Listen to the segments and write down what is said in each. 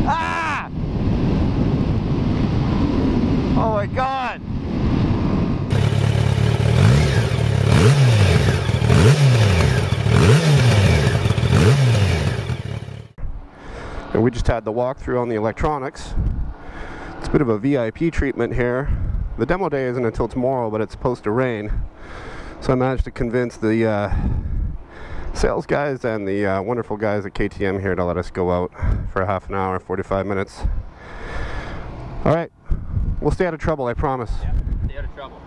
Ah! Oh my God! And we just had the walkthrough on the electronics. It's a bit of a VIP treatment here. The demo day isn't until tomorrow, but it's supposed to rain. So I managed to convince the sales guys and the wonderful guys at KTM here to let us go out for a half an hour, 45 minutes. All right, we'll stay out of trouble, I promise. Yeah, stay out of trouble.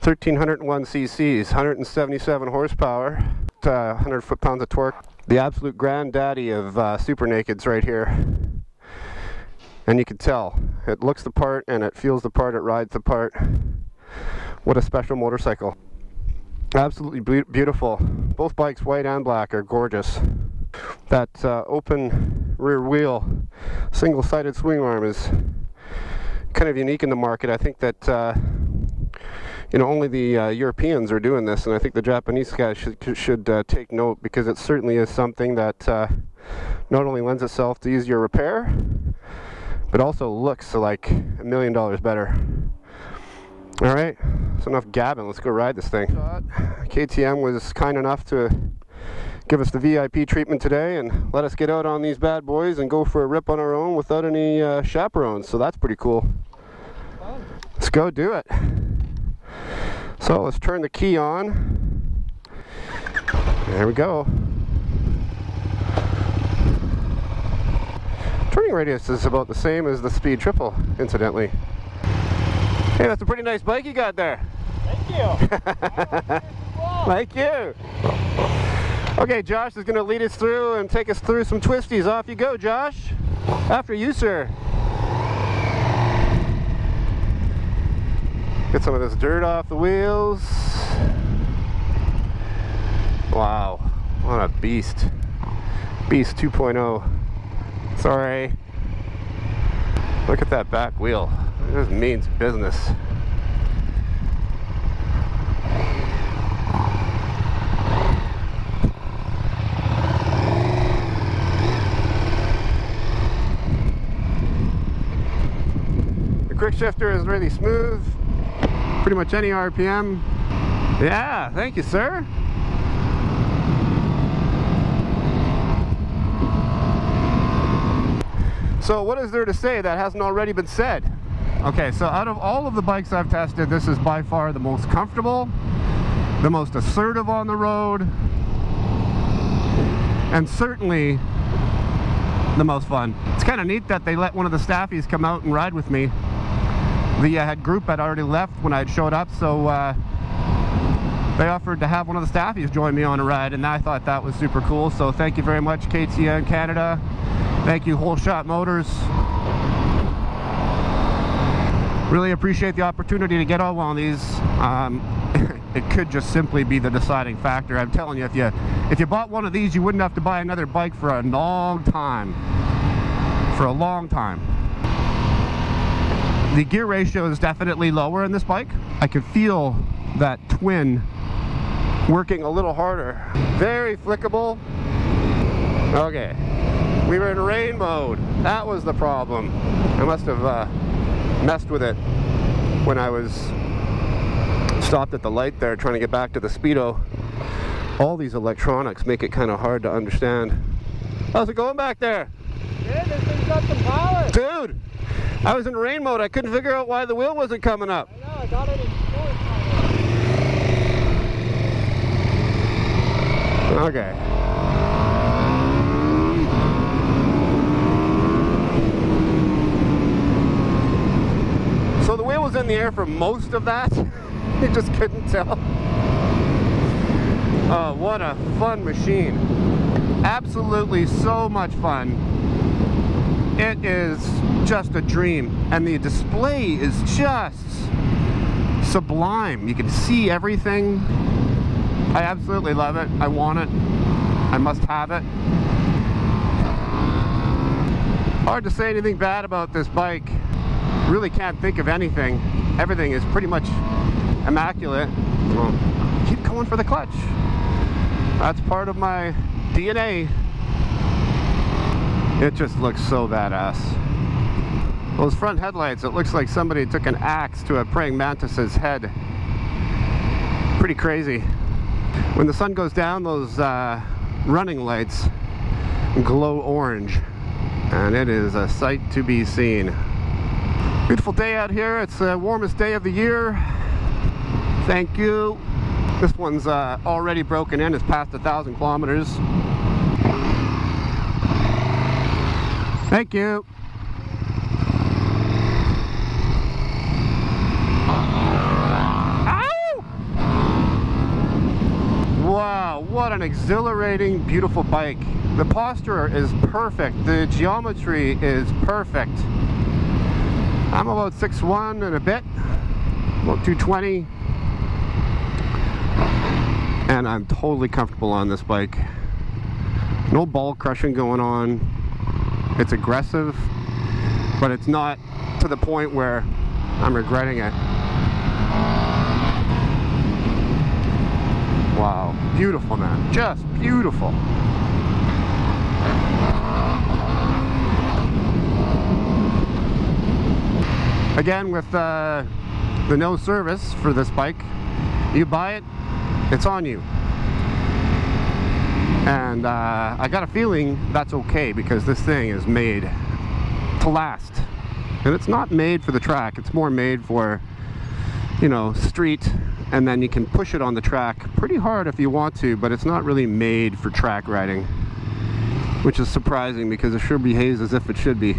1,301 cc's, 177 horsepower, 100 foot-pounds of torque. The absolute granddaddy of super nakeds right here. And you can tell, it looks the part and it feels the part, it rides the part. What a special motorcycle. Absolutely beautiful. Both bikes, white and black, are gorgeous. That open rear wheel, single-sided swing arm is kind of unique in the market. I think that you know, only the Europeans are doing this, and I think the Japanese guys should take note, because it certainly is something that not only lends itself to easier repair, but also looks like $1 million better. All right, so enough gabbing. Let's go ride this thing. KTM was kind enough to give us the VIP treatment today and let us get out on these bad boys and go for a rip on our own without any chaperones. So that's pretty cool. Let's go do it. So let's turn the key on. There we go. Turning radius is about the same as the Speed Triple, incidentally. Hey, that's a pretty nice bike you got there. Thank you. Thank you. Okay, Josh is going to lead us through and take us through some twisties. Off you go, Josh. After you, sir. Get some of this dirt off the wheels. Wow, what a beast. Beast 2.0. Sorry. Look at that back wheel. This means business. The quick shifter is really smooth. Pretty much any RPM. Yeah, thank you, sir. So what is there to say that hasn't already been said? Okay, so out of all of the bikes I've tested, this is by far the most comfortable, the most assertive on the road, and certainly the most fun. It's kind of neat that they let one of the staffies come out and ride with me. The head group had already left when I had showed up, so they offered to have one of the staffies join me on a ride, and I thought that was super cool. So thank you very much, KTM Canada. Thank you, Whole Shot Motors. Really appreciate the opportunity to get on one of these. It could just simply be the deciding factor. I'm telling you, if you bought one of these, you wouldn't have to buy another bike for a long time. For a long time. The gear ratio is definitely lower in this bike. I can feel that twin working a little harder. Very flickable. Okay. We were in rain mode. That was the problem. I must have messed with it when I was stopped at the light there trying to get back to the Speedo. All these electronics make it kind of hard to understand. How's it going back there? Good, this thing's got some power. Dude, I was in rain mode. I couldn't figure out why the wheel wasn't coming up. I know, I got it in fourth. Okay. So the wheel was in the air for most of that. You just couldn't tell. Oh, what a fun machine. Absolutely so much fun. It is just a dream. And the display is just sublime. You can see everything. I absolutely love it. I want it. I must have it. Hard to say anything bad about this bike. Really can't think of anything. Everything is pretty much immaculate. Well, keep going for the clutch. That's part of my DNA. It just looks so badass. Those front headlights, it looks like somebody took an axe to a praying mantis's head. Pretty crazy. When the sun goes down, those running lights glow orange, and it is a sight to be seen. Beautiful day out here. It's the warmest day of the year. Thank you. This one's already broken in. It's past 1,000 kilometers. Thank you. Ow! Wow, what an exhilarating, beautiful bike. The posture is perfect. The geometry is perfect. I'm about 6'1" and a bit, about 220, and I'm totally comfortable on this bike. No ball crushing going on. It's aggressive, but it's not to the point where I'm regretting it. Wow, beautiful, man, just beautiful. Again, with the no service for this bike, you buy it, it's on you. And I got a feeling that's okay, because this thing is made to last. And it's not made for the track, it's more made for, you know, street, and then you can push it on the track pretty hard if you want to, but it's not really made for track riding, which is surprising because it sure behaves as if it should be.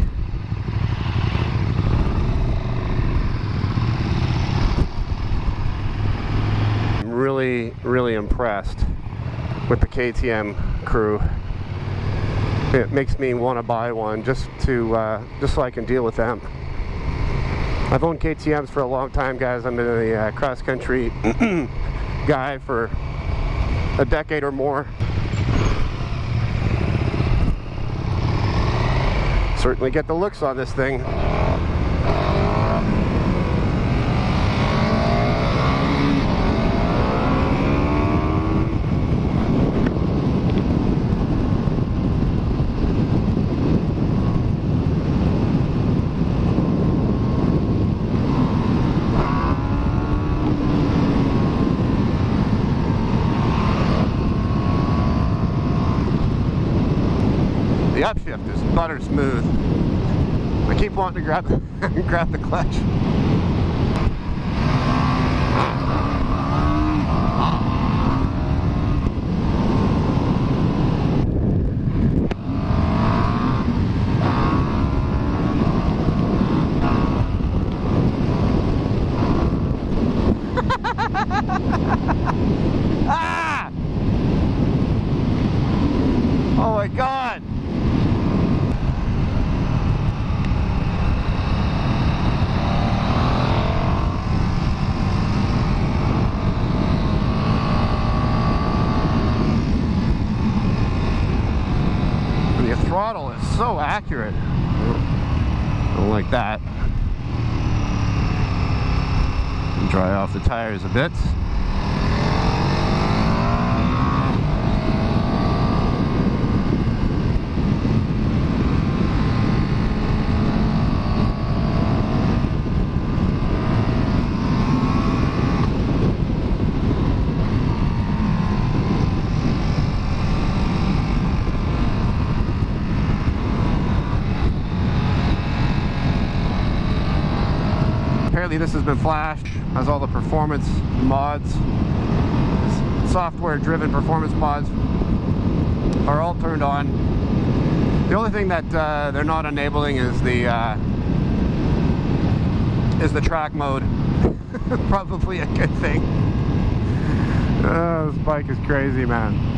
Really impressed with the KTM crew. It makes me want to buy one just so I can deal with them. I've owned KTMs for a long time, guys. I've been a cross-country guy for a decade or more. Certainly get the looks on this thing. The upshift is butter smooth. I keep wanting to grab the clutch. Ah! Oh my God! The throttle is so accurate. I don't like that. Dry off the tires a bit. Apparently this has been flashed, has all the performance mods, software driven performance mods are all turned on. The only thing that they're not enabling is the track mode. Probably a good thing. Oh, this bike is crazy, man.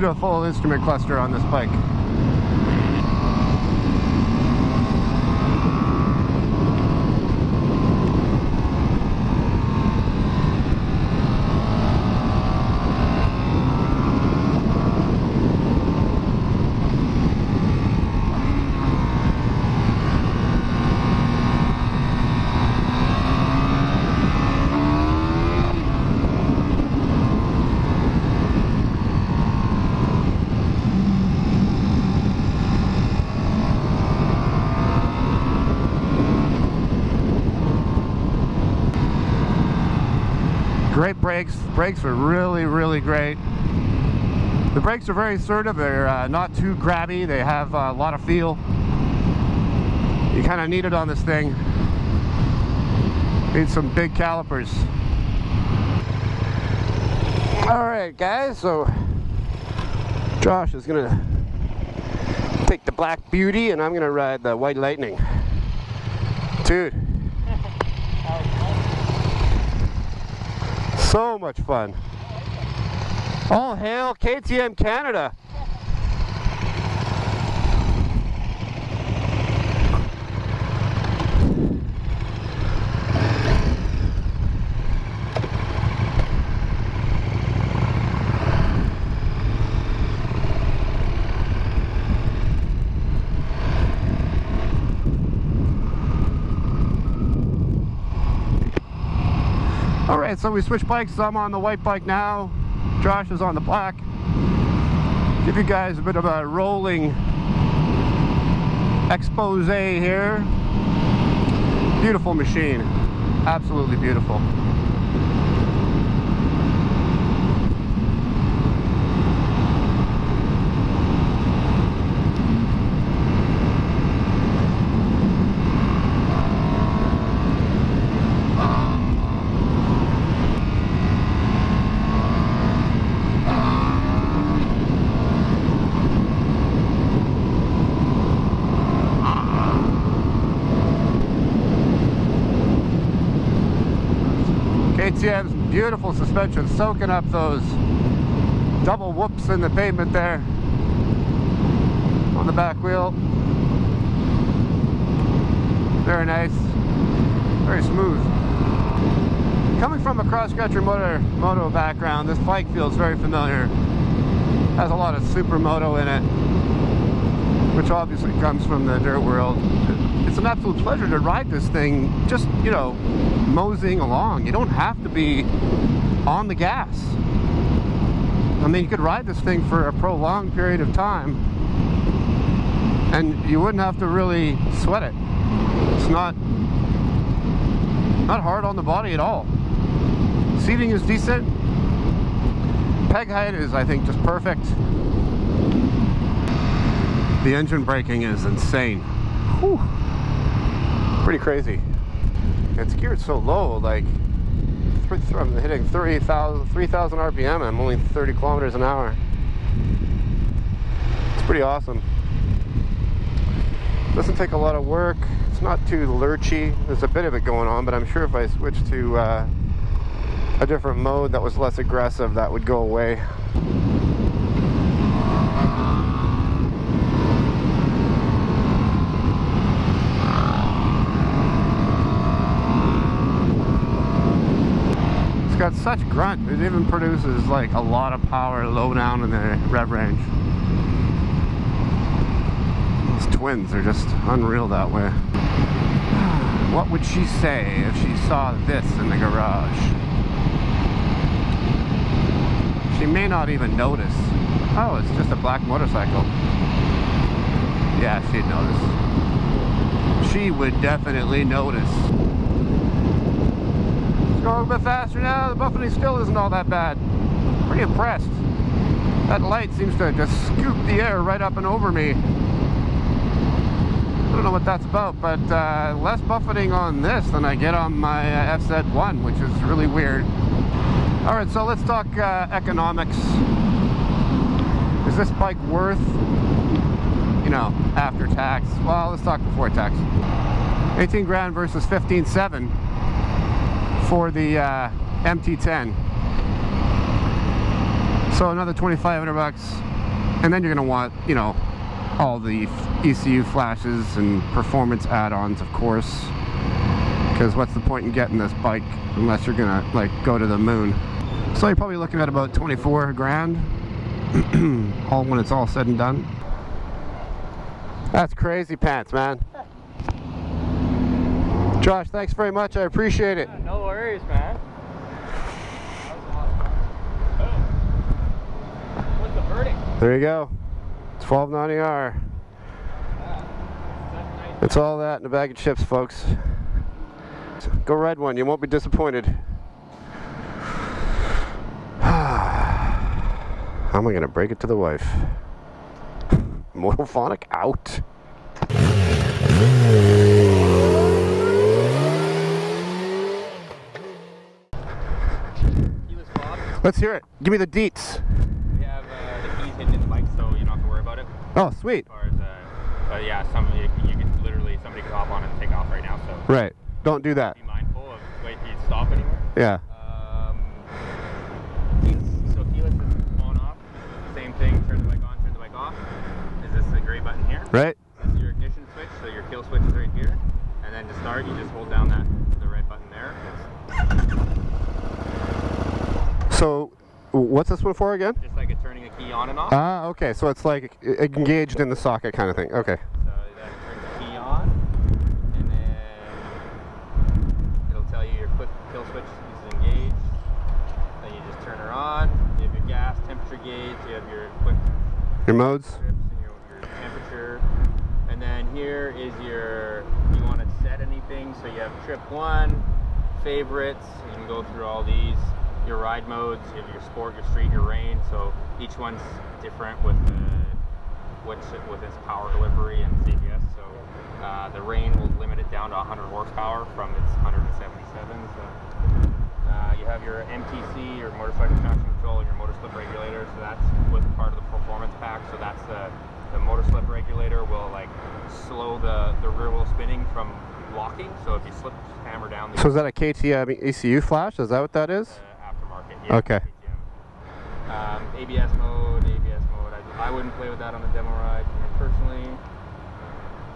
Beautiful instrument cluster on this bike. Great brakes. Brakes are really great. The brakes are very assertive. They're not too grabby. They have a lot of feel. You kind of need it on this thing. Need some big calipers. Alright guys, so Josh is gonna take the Black Beauty and I'm gonna ride the White Lightning. Dude, so much fun. All hail KTM Canada. Alright, so we switched bikes. I'm on the white bike now. Josh is on the black. Give you guys a bit of a rolling expose here. Beautiful machine. Absolutely beautiful. KTM's beautiful suspension, soaking up those double whoops in the pavement there on the back wheel. Very nice, very smooth. Coming from a cross-country moto background, this bike feels very familiar. Has a lot of supermoto in it, which obviously comes from the dirt world. It's an absolute pleasure to ride this thing, just, you know, moseying along. You don't have to be on the gas. I mean, you could ride this thing for a prolonged period of time and you wouldn't have to really sweat it. It's not hard on the body at all. Seating is decent. Peg height is, I think, just perfect. The engine braking is insane. Whew. Pretty crazy. It's geared so low, like I'm hitting 3,000 RPM. I'm only 30 kilometers an hour. It's pretty awesome. Doesn't take a lot of work. It's not too lurchy. There's a bit of it going on, but I'm sure if I switched to a different mode that was less aggressive, that would go away. Got such grunt. It even produces like a lot of power low down in the rev range. Those twins are just unreal that way. What would she say if she saw this in the garage? She may not even notice. Oh, it's just a black motorcycle. Yeah, she'd notice. She would definitely notice. Let's go a little bit faster now. The buffeting still isn't all that bad. Pretty impressed. That light seems to just scoop the air right up and over me. I don't know what that's about, but less buffeting on this than I get on my FZ1, which is really weird. All right, so let's talk economics. Is this bike worth, you know, after tax? Well, let's talk before tax. 18 grand versus 15.7 for the MT10. So another 2,500 bucks, and then you're gonna want, you know, all the ECU flashes and performance add-ons, of course, because what's the point in getting this bike unless you're gonna like go to the moon? So you're probably looking at about 24 grand all when it's all said and done. That's crazy pants, man. Josh, thanks very much, I appreciate it. Yeah, no worries, man. What's the verdict? There you go. 1290R. It's all that in a bag of chips, folks. Go ride one, you won't be disappointed. How am I gonna break it to the wife? Motophonic out. Let's hear it. Give me the deets. We have the keys hidden in the bike, so you don't have to worry about it. Oh, sweet. As far as, but yeah, you could literally, somebody could hop on and take off right now. So Right. Don't do that. be mindful of wait till you stop anywhere. Yeah. So keyless is on off. Same thing. Turn the bike on. Turn the bike off. Is this the gray button here? Right. This is your ignition switch. So your kill switch is right here. And then to start, you just hold down the red button there. So, what's this one for again? Just like it turning a key on and off. Ah, okay. So it's like engaged in the socket kind of thing. Okay. So that turns the key on, and then it'll tell you your kill switch is engaged. Then you just turn her on. You have your gas, temperature gauge. You have your quick Your modes. strips and your temperature. And then here is your, you want to set anything. So you have trip 1, favorites. You can go through all these. Your ride modes, you have your sport, your street, your rain. So each one's different with its power delivery and CBS. So the rain will limit it down to 100 horsepower from its 177. So you have your MTC, your motorcycle traction control, and your motor slip regulator. So that's with part of the performance pack. So that's the motor slip regulator will like slow the rear wheel spinning from locking. So if you slip, just hammer down. So is that a KTM ECU flash? Is that what that is? Yeah, okay. ABS mode. I wouldn't play with that on a demo ride personally.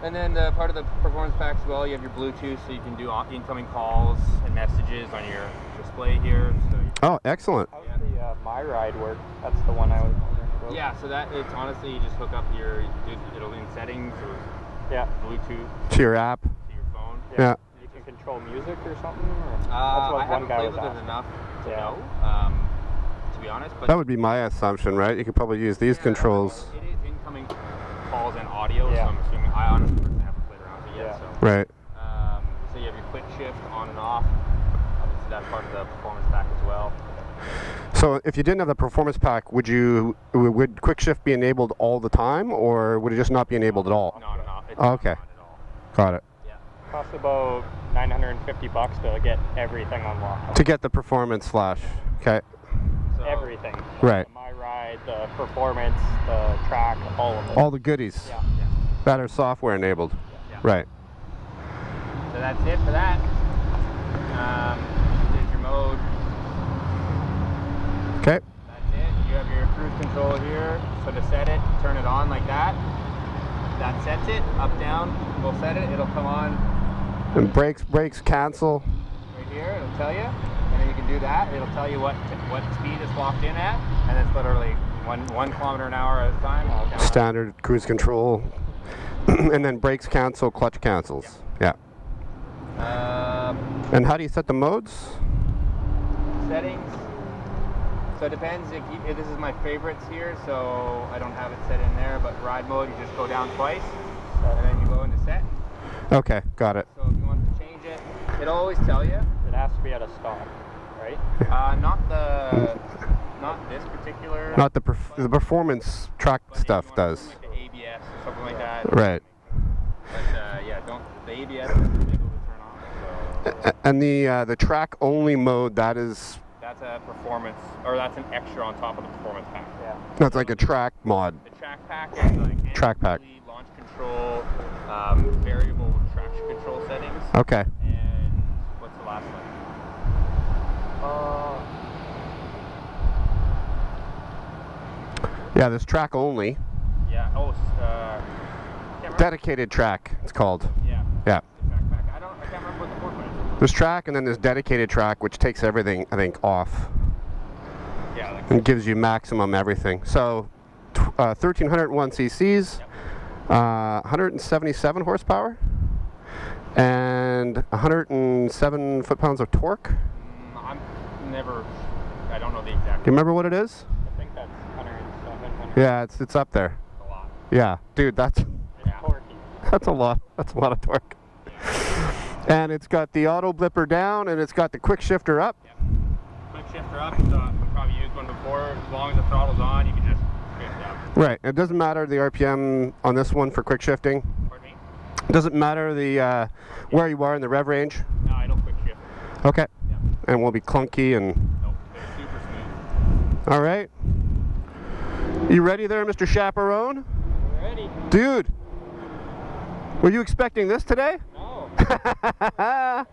And then part of the performance pack as well, you have your Bluetooth, so you can do incoming calls and messages on your display here. So oh, excellent. How does the My Ride work? That's the one I was wondering about. Yeah, so that it's honestly you just hook up it'll in settings or Bluetooth To your app. to your phone. Yeah. You can control music or something? Or? That's I what haven't one guy played was with it asking. enough to Yeah. know, to be honest. But That would be my assumption, right? You could probably use these controls. It is incoming calls and audio, Yeah. so I'm assuming I honestly haven't played around with it yet. Yeah. So. Right. So you have your quick shift on and off. Obviously that's part of the performance pack as well. So if you didn't have the performance pack, would quick shift be enabled all the time, or would it just not be enabled at all? No. It's Oh, okay. not at all. Got it. Yeah. Costs about $950 to get everything unlocked. To get the performance flash. Okay. So, Everything. Right. The My Ride, the performance, the track, all of it. All the goodies Yeah. that are software enabled. Yeah. Right. So that's it for that. Here's your mode. Okay. That's it. You have your cruise control here. So to set it, turn it on like that. That sets it. Up, down. We'll set it. It'll come on And brakes, cancel. right here. It'll tell you. And then you can do that. It'll tell you what speed it's locked in at. And it's literally 1 kilometer an hour at a time. Down. Standard cruise control. And then brakes cancel, clutch cancels. Yeah. And how do you set the modes? Settings. So it depends. If this is my favorites here, so I don't have it set in there. But ride mode, you just go down twice, and then you go into set. Okay, got it. So if you want to change it, it'll always tell you. It has to be at a stop, right? Not this particular. Not the performance track stuff does. Like the ABS or something like that. Right. But yeah, the ABS is illegal to turn off. So. And the track only mode, that's a performance, or that's an extra on top of the performance pack. Yeah. that's like a track mod. The track pack is like Track pack. launch control, variable traction control settings. Okay. And what's the last one? Yeah, there's track only. Yeah. Oh, can't remember. Dedicated track, it's called. Yeah. Yeah. The track pack. I can't remember what the fourth one is. There's track, and then there's dedicated track, which takes everything, I think, off Yeah. Like and gives you maximum everything. So, 1,301 cc's, 177 horsepower, and 107 foot-pounds of torque. I don't know the exact. Do you remember what it is? I think that's 107. Yeah, it's up there. A lot. Yeah, dude, that's Yeah. a lot. That's a lot of torque. And it's got the auto blipper down, and it's got the quick shifter up. Yep. Quick shifter up. I've probably used one before. As long as the throttle's on, you can just shift down. Right. It doesn't matter the RPM on this one for quick shifting. Pardon me? It doesn't matter the where you are in the rev range. No, I don't quick shift. Okay. Yep. And won't be clunky and. Nope. It's super smooth. All right. You ready there, Mr. Chaperone? Ready? Dude, were you expecting this today? No.